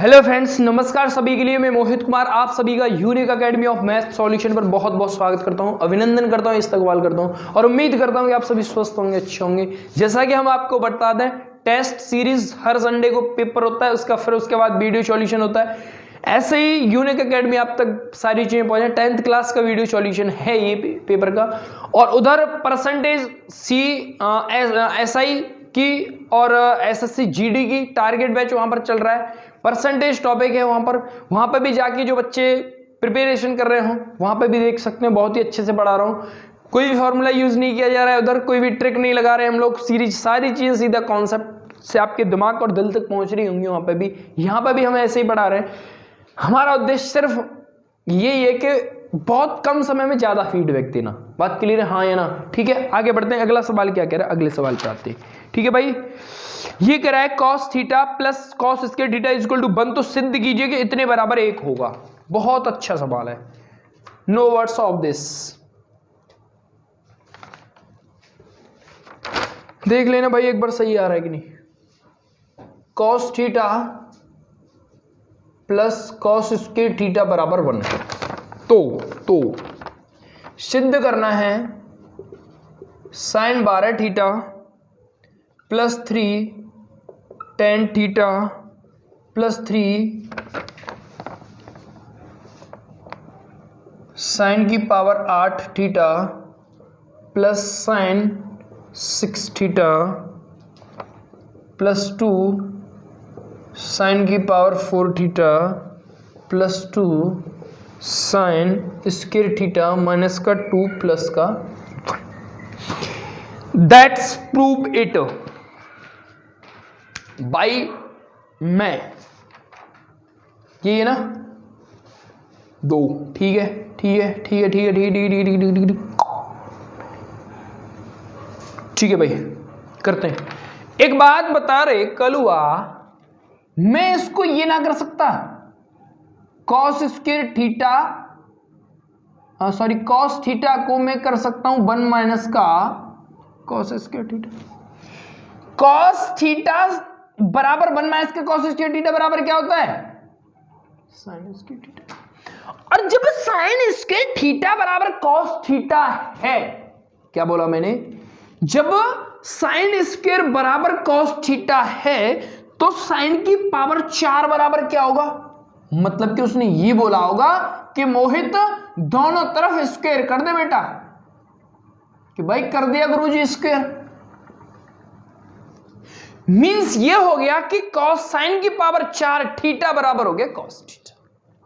Hello friends, नमस्कार सभी के लिए। मैं मोहित कुमार आप सभी का unique academy of math solution पर बहुत बहुत स्वागत करता हूं, अभिनंदन करता हूं, इस्तकबाल करता हूं और उम्मीद करता हूं कि आप सभी स्वस्थ होंगे, अच्छे होंगे। जैसा कि हम आपको बता दें, टेस्ट सीरीज हर संडे को पेपर होता है, उसके बाद वीडियो सॉल्यूशन होता है। ऐसे ही यूनिक एकेडमी आप तक सारी चीजें पहुंचे। 10th क्लास का वीडियो सॉल्यूशन है ये पेपर का, और उधर परसेंटेज SI की और SSC GD की टारगेट बैच वहां पर चल रहा है। परसेंटेज टॉपिक है वहां पर भी जाके जो बच्चे प्रिपरेशन कर रहे हो वहां पर भी देख सकते हैं। बहुत ही अच्छे से पढ़ा रहा हूँ, कोई भी फॉर्मूला यूज नहीं किया जा रहा है, उधर कोई भी ट्रिक नहीं लगा रहे हम लोग। सारी चीजें सीधा कॉन्सेप्ट से आपके दिमाग और दिल तक पहुंच रही होंगी। वहां पर भी, यहाँ पर भी हम ऐसे ही पढ़ा रहे हैं। हमारा उद्देश्य सिर्फ यही है कि बहुत कम समय में ज्यादा फीडबैक देना। बात क्लियर है? हाँ या ना? ठीक है, आगे बढ़ते हैं। अगला सवाल क्या कह रहा है, अगले सवाल पे आते हैं। ठीक है भाई, ये कह रहा है cos theta plus cos square theta equal to 1, तो सिद्ध कीजिए कि इतने बराबर 1 होगा। बहुत अच्छा सवाल है, नो वर्ड्स ऑफ दिस। देख लेना भाई एक बार सही आ रहा है कि नहीं। cos theta plus cos square theta बराबर 1 है, तो सिद्ध करना है sin 12 theta plus 3 tan theta plus 3 sin की power 8 theta plus sin 6 theta plus 2 sin की power 4 theta plus 2 sin square theta minus का 2 प्लस का 1। दैट्स प्रूव इट बाई मैं, ये है ना 2। ठीक है, ठीक है, ठीक है, ठीक है, ठीक है, ठीक है, ठीक है, ठीक है भाई, करते हैं। एक बात बता रहे कलुआ, मैं इसको ये ना कर सकता cos square theta, sorry cos theta को मैं कर सकता हूं 1 माइनस का cos square theta. cos theta बराबर 1 माइनस का cos स्क्वायर थीटा बराबर क्या होता है? sin square theta. और जब sin स्क्वायर थीटा बराबर cos थीटा है, क्या बोला मैंने? जब sin स्क्वायर बराबर cos थीटा है तो sin की पावर 4 बराबर क्या होगा? मतलब कि उसने ये बोला होगा कि मोहित दोनों तरफ स्क्वायर कर दे बेटा, कि भाई कर दिया गुरुजी स्क्वायर। मींस ये हो गया कि cos sin की पावर 4 थीटा बराबर हो गया cos थीटा।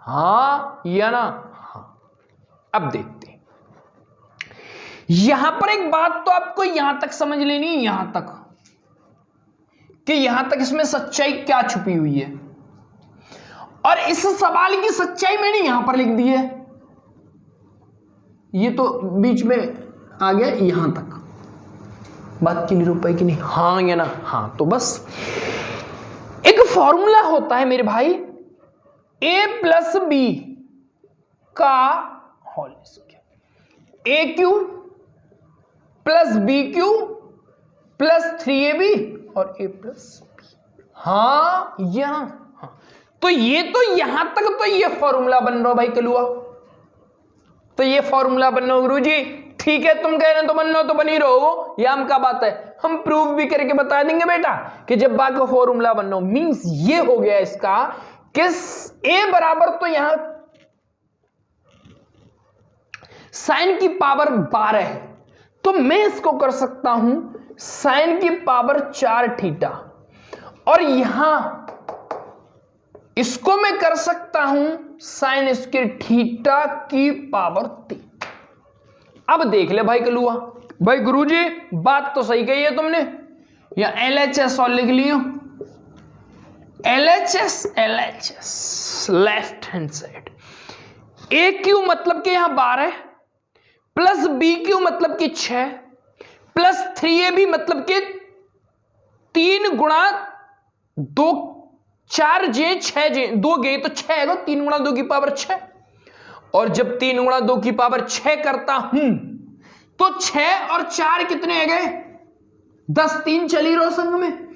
हाँ या ना? हाँ। अब देखते हैं, यहां पर एक बात तो आपको यहां तक समझ लेनी है, यहां तक कि यहां तक इसमें सच्चाई क्या छुपी हुई है, और इस सवाल की सच्चाई मैंने यहां पर लिख दी है। ये तो बीच में आ गया यहां तक। बात क्लियर हो पाई कि नहीं? हाँ या ना? हाँ। तो बस एक फॉर्मूला होता है मेरे भाई, a प्लस बी का whole square, A cube plus B cube plus 3ab और a प्लस बी। हाँ या हाँ? तो ये तो यहां तक तो ये फॉर्मूला बन रहा भाई कलुआ, तो ये फॉर्मूला बन रहा गुरुजी। ठीक है, तुम कह रहे हो तो बनना तो बनी रहो, ये हम का बात है, हम प्रूव भी करके बता देंगे बेटा कि जब बात का फॉर्मूला बनना हो। मींस ये हो गया इसका कि a बराबर तो यहां sin की पावर 12 है, तो मैं इसको कर सकता हूं sin की पावर 4 थीटा, और यहां इसको मैं कर सकता हूं sin स्क्वायर थीटा की पावर 3। अब देख ले भाई कलुआ, भाई गुरुजी बात तो सही कही है तुमने, या LHS और लिख लियो, LHS left hand side. AQ मतलब कि यहां 12 प्लस BQ मतलब कि 6 प्लस 3AB मतलब कि 3 गुणा 2 4 जे 6 जे 2 गए तो 6 है, 3 गुणा 2 की पावर 6, और जब 3 गुणा 2 की पावर 6 करता हूं तो 6 और 4 कितने हो गए? 10, 3 चली रहो संग में,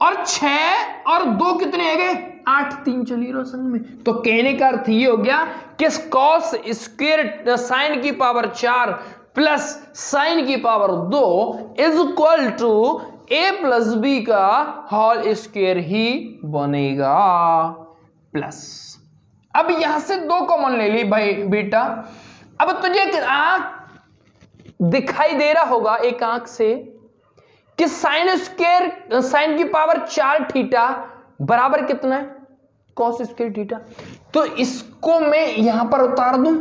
और 6 और 2 कितने हो गए? 8 3 चली रोशन में। तो कहने का अर्थ ये हो गया कि कॉस स्क्वायर साइन की पावर 4 प्लस साइन की power 2 is equal to A plus B का होल स्क्वायर ही बनेगा प्लस। अब यहां से 2 कॉमन ले ली भाई बेटा। अब तुझे आंख दिखाई दे रहा होगा एक आंख से कि साइन स्क्वायर साइन की पावर 4 थीटा बराबर कितना है कॉस स्क्वायर थीटा। तो इसको मैं यहां पर उतार दूं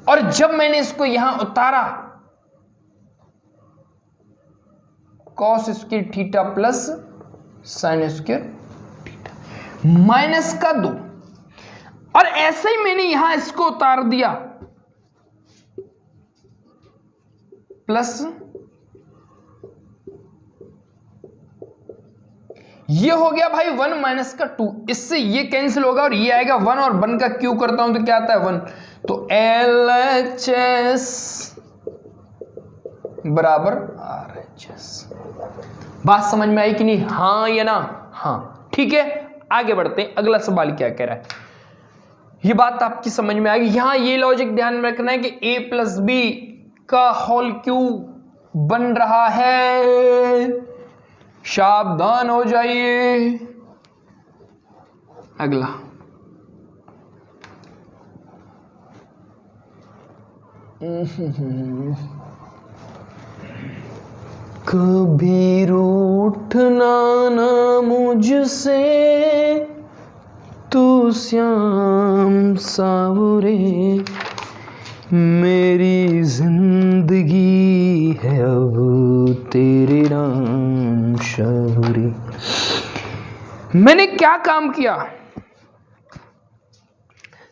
और जब मैंने इसको यहां उतारा cos square theta plus sine square theta minus का 2 और ऐसे ही मैंने यहां इसको उतार दिया प्लस ये हो गया भाई 1 माइनस का 2। इससे ये कैंसिल होगा और ये आएगा 1 और 1 का क्यू करता हूं तो क्या आता है 1। तो LHS बराबर RHS। बात समझ में आई कि नहीं? हाँ या ना? हाँ ठीक है, आगे बढ़ते हैं। अगला सवाल क्या कह रहा है, ये बात आपकी समझ में आएगी। यहां ये लॉजिक ध्यान में रखना है कि a प्लस बी का होल क्यूब बन रहा है, सावधान हो जाइए। अगला कभी रूठना ना मुझसे तू श्याम सावरे, मेरी जिंदगी है अब तेरे नाम शौरी। मैंने क्या काम किया?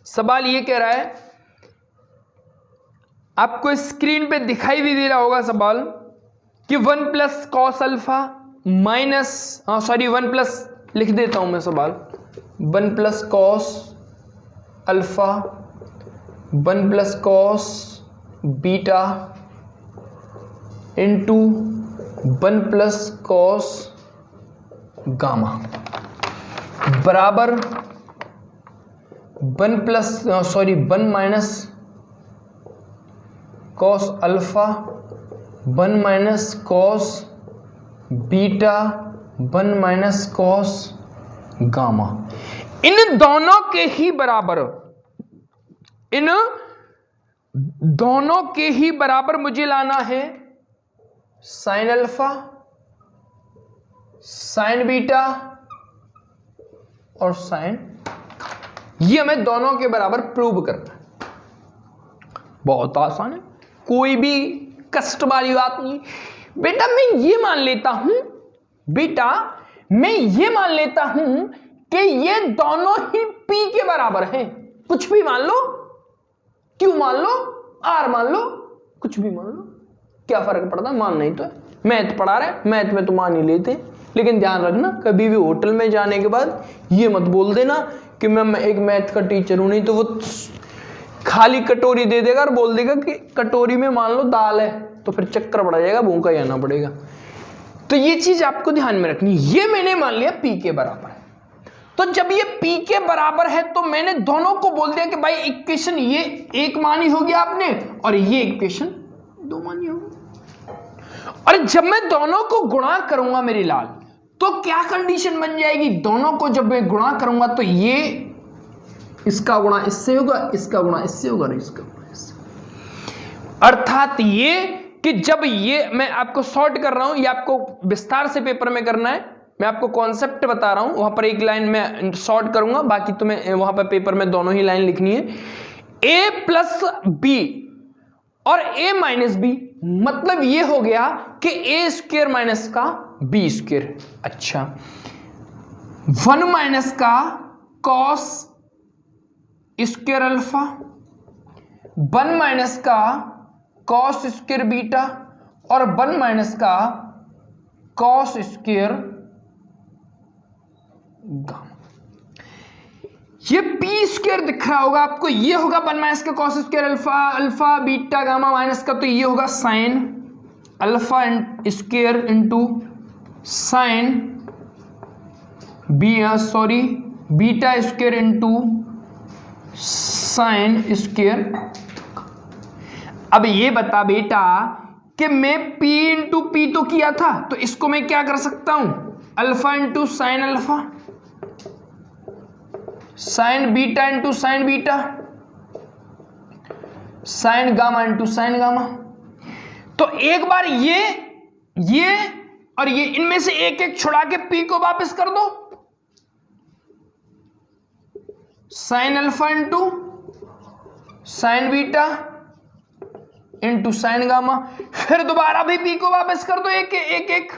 सवाल ये कह रहा है, आपको स्क्रीन पे दिखाई भी दे रहा होगा सवाल कि 1 plus cos alpha minus 1 plus लिख देता हूं मैं सवाल 1 plus cos alpha 1 plus cos beta into 1 plus cos gamma बराबर 1 minus cos alpha 1 minus cos beta 1 minus cos gamma. इन दोनों के ही बराबर मुझे लाना है साइन अल्फा, साइन बीटा और साइन। ये हमें दोनों के बराबर प्रूव करना है। बहुत आसान है, कोई भी कष्ट वाली बात नहीं। बेटा मैं ये मान लेता हूं कि ये दोनों ही P के बराबर हैं। कुछ भी मान लो, Q मान लो, R मान लो, कुछ भी मान लो, क्या फर्क पड़ता है? मान नहीं तो है। मैथ पढ़ा रहे, मैथ में तो मान ही लेते। लेकिन ध्यान रखना, कभी भी होटल में जाने के बाद ये मत बोल देना कि मैं एक मैथ का टीचर हूं, नहीं तो वो खाली कटोरी दे देगा और बोल देगा कि कटोरी में मान लो दाल है, तो फिर चक्कर पड़ जाएगा, भूखा ही आना पड़ेगा। तो ये चीज आपको ध्यान में रखनी। ये मैंने मान लिया P के बराबर है, तो जब ये P के बराबर है तो मैंने दोनों को बोल दिया कि भाई इक्वेशन ये एक मानी हो गया आपने और ये इक्वेशन 2 मानी होगी। और जब मैं दोनों को गुणा करूंगा मेरी लाल, तो क्या कंडीशन बन जाएगी? दोनों को जब मैं गुणा करूंगा तो ये इसका गुणा इससे होगा, इसका गुणा इससे होगा और इसका गुणा इससे। अर्थात ये कि जब ये मैं आपको सॉर्ट कर रहा हूं, ये आपको विस्तार से पेपर में करना है, मैं आपको कॉन्सेप्ट बता रहा हूं। वहां पर एक लाइन में सॉर्ट करूंगा, बाकी तुम्हें वहां पर पेपर में दोनों ही लाइन लिखनी है। a प्लस बी और a माइनस बी, मतलब ये हो गया कि a स्क्वायर माइनस का b स्क्वायर। अच्छा, 1 माइनस का कॉस स्क्वायर अल्फा, 1 माइनस का कॉस स्क्वायर बीटा और 1 माइनस का कॉस स्क्वायर गामा। ये पी स्क्वायर दिख रहा होगा आपको, ये होगा 1 माइनस का cos square alpha beta gamma minus का, तो ये होगा sine alpha square into sine beta square into sine square. अब ये बता बेटा कि मैं p इंटू पी तो किया था, तो इसको मैं क्या कर सकता हूं, alpha into sine alpha, sine beta into sine beta, sign gamma into sine gamma. तो एक बार ये और ये इनमें से एक एक छुड़ा के p को वापस कर दो, sine alpha into sine beta into sine gamma. फिर दोबारा भी p को वापस कर दो एक एक।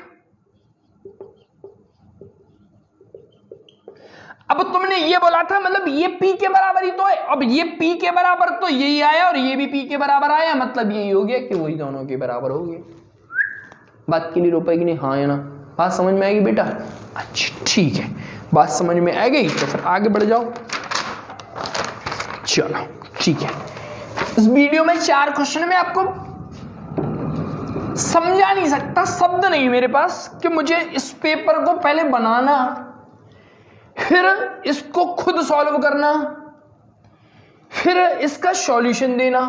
अब तुमने ये बोला था, मतलब ये p के बराबर ही तो है। अब ये p के बराबर तो यही आया और ये भी p के बराबर आया, मतलब यही हो गया कि वही दोनों के बराबर हो गए। बात क्लियर हो पाएगी नहीं? हाँ या ना? बात समझ में आएगी बेटा? अच्छा ठीक है, बात समझ में आ गई तो फिर आगे बढ़ जाओ। चलो ठीक है, इस वीडियो में 4 क्वेश्चन में आपको समझा नहीं सकता, शब्द नहीं मेरे पास कि मुझे इस पेपर को पहले बनाना, फिर इसको खुद सॉल्व करना, फिर इसका सॉल्यूशन देना,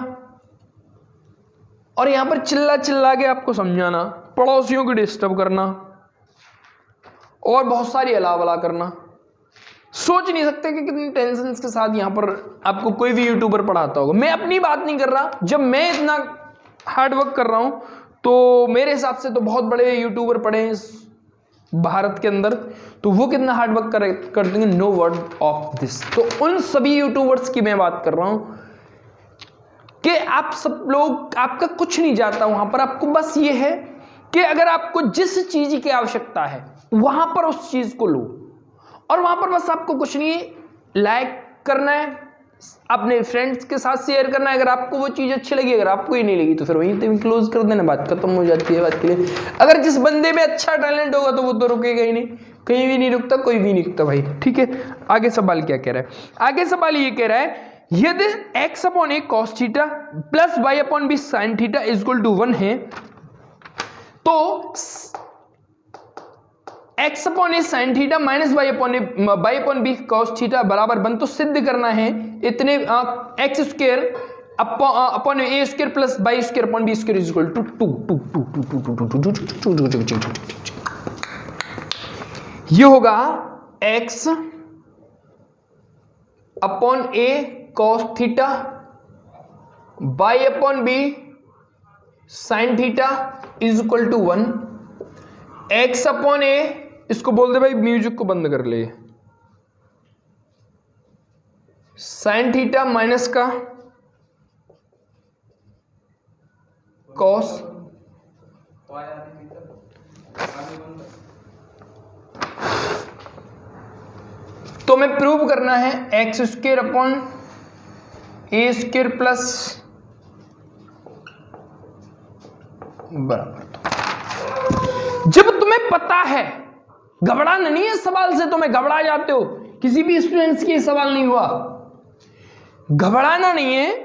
और यहां पर चिल्ला चिल्ला के आपको समझाना, पड़ोसियों को डिस्टर्ब करना, और बहुत सारी अलावला करना। सोच नहीं सकते कि कितनी टेंशन के साथ यहां पर आपको कोई भी यूट्यूबर पढ़ाता होगा। मैं अपनी बात नहीं कर रहा, जब मैं इतना हार्डवर्क कर रहा हूं तो मेरे हिसाब से तो बहुत बड़े यूट्यूबर पढ़े हैं इस भारत के अंदर, तो वो कितना हार्डवर्क कर देंगे, नो वर्ड ऑफ दिस। तो उन सभी यूट्यूबर्स की मैं बात कर रहा हूं कि आप सब लोग, आपका कुछ नहीं जाता वहां पर, आपको बस ये है कि अगर आपको जिस चीज की आवश्यकता है वहां पर उस चीज को लो, और वहां पर बस आपको कुछ नहीं, लाइक करना है, अपने फ्रेंड्स के साथ शेयर करना है। अगर आपको वो चीज अच्छी लगी, अगर आपको ही नहीं लगी तो फिर वहीं पे क्लोज कर देना, बात खत्म हो जाती है। बात के लिए अगर जिस बंदे में अच्छा टैलेंट होगा तो वो तो रुकेगा ही नहीं, कहीं भी नहीं रुकता, कोई भी नहीं रुकता भाई। ठीक है, आगे सवाल क्या कह रहा है? आगे सवाल ये कह रहा है, यदि x upon A cos theta plus y upon B sine theta is equal to 1 है, तो x upon A sine theta minus y upon B cos theta बराबर 1, तो सिद्ध करना है इतने X square upon A square plus Y square upon B square is equal to 2। ये होगा x upon A cos theta y upon B sine theta is equal to 1। x upon ए, इसको बोल दे भाई म्यूजिक को बंद कर ले, साइन थीटा माइनस का कॉस, तो मैं प्रूव करना है x square upon A square plus बराबर। जब तुम्हें पता है, घबराना नहीं है सवाल से, तुम्हें घबरा जाते हो, किसी भी स्टूडेंट्स के सवाल नहीं हुआ, घबराना नहीं है।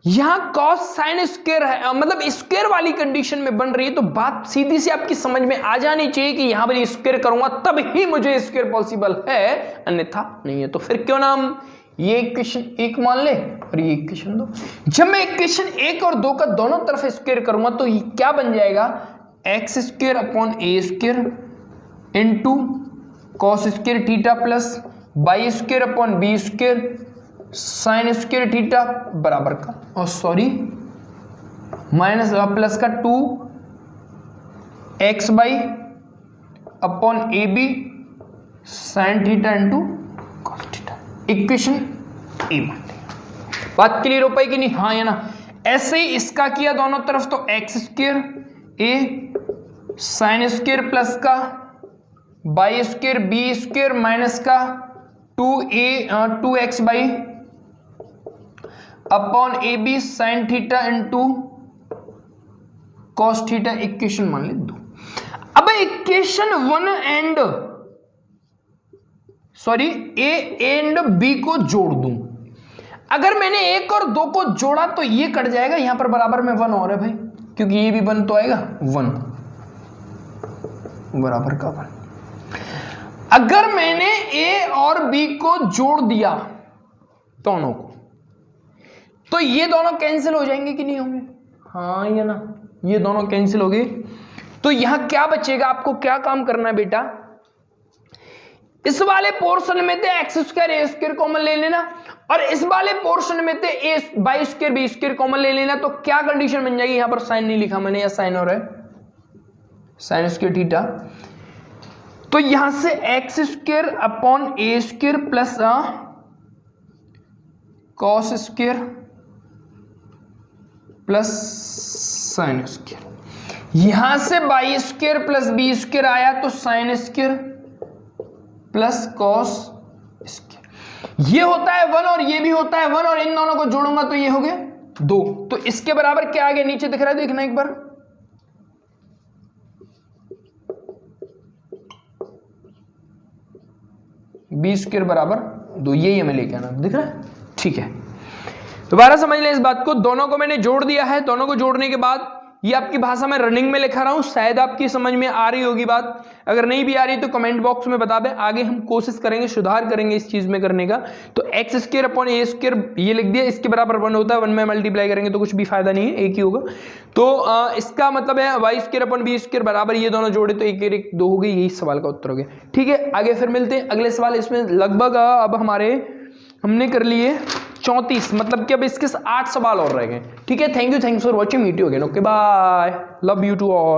यहां कॉस साइन स्क्वायर है, मतलब स्क्वायर वाली कंडीशन में बन रही है, तो बात सीधी सी आपकी समझ में आ जानी चाहिए कि यहां पर स्क्वायर करूंगा तब ही मुझे स्क्वायर पॉसिबल है, अन्यथा नहीं है। तो फिर क्यों ना हम ये इक्वेशन 1 मान ले और ये इक्वेशन 2। जब मैं इक्वेशन 1 और 2 का दोनों तरफ स्क्वायर करूंगा तो ये क्या बन जाएगा, X square upon A square into cos square theta plus Y square upon B square sine square theta बराबर का, और सॉरी माइनस प्लस का 2 X Y upon A B sine theta into cos theta. Equation A मान लें। बात clear हो पाएगी नहीं? हाँ या ना? ऐसे ही इसका किया दोनों तरफ, तो X square A sine square plus का by square B square minus का 2x by upon A B sine theta into cos theta. Equation मान ले 2। अब equation 1 and sorry A and B को जोड़ दूं। अगर मैंने 1 और 2 को जोड़ा तो ये कट जाएगा, यहां पर बराबर में 1 और है भाई, क्योंकि ये भी 1 तो आएगा, 1 बराबर का 1। अगर मैंने ए और बी को जोड़ दिया दोनों को, तो ये दोनों कैंसिल हो जाएंगे कि नहीं होंगे? हाँ या ना, ये दोनों कैंसिल हो गए। तो यहां क्या बचेगा? आपको क्या काम करना है बेटा, इस वाले पोर्शन में थे X square A square common ले लेना, और इस वाले पोर्शन में थे A Y square B square common ले लेना। तो क्या कंडीशन बन जाएगी? यहां पर साइन नहीं लिखा मैंने, या साइन और है साइन स्क्वायर थीटा। तो यहां से X square upon A square plus cos square plus sine square, यहां से Y square plus B square आया तो sine square plus cos square. ये होता है 1 और ये भी होता है 1, और इन दोनों को जोड़ूंगा तो ये हो गया 2। तो इसके बराबर क्या आ गया? नीचे दिख रहा है, देखना एक बार, बी स्क्वायर बराबर 2। ये हमें लेके आना, दिख रहा है? ठीक है, दोबारा समझ लें इस बात को। दोनों को मैंने जोड़ दिया है, दोनों को जोड़ने के बाद ये आपकी भाषा में रनिंग में लिखा रहा हूं, शायद आपकी समझ में आ रही होगी बात। अगर नहीं भी आ रही तो कमेंट बॉक्स में बता दें, आगे हम कोशिश करेंगे, सुधार करेंगे इस चीज में करने का। तो X square upon A square ये लिख दिया, इसके बराबर 1 होता है, 1 में मल्टीप्लाई करेंगे तो कुछ भी फायदा नहीं है, एक ही होगा। तो इसका मतलब है Y square upon B square बराबर, ये दोनों जोड़े तो 1 1 2 हो गई। यही सवाल का उत्तर हो गया। ठीक है, आगे फिर मिलते हैं अगले सवाल। इसमें लगभग अब हमने कर लिए 34, मतलब कि अब इसके 8 सवाल और रह गए। ठीक है, thank you for watching, meet you again, okay bye, love you to all.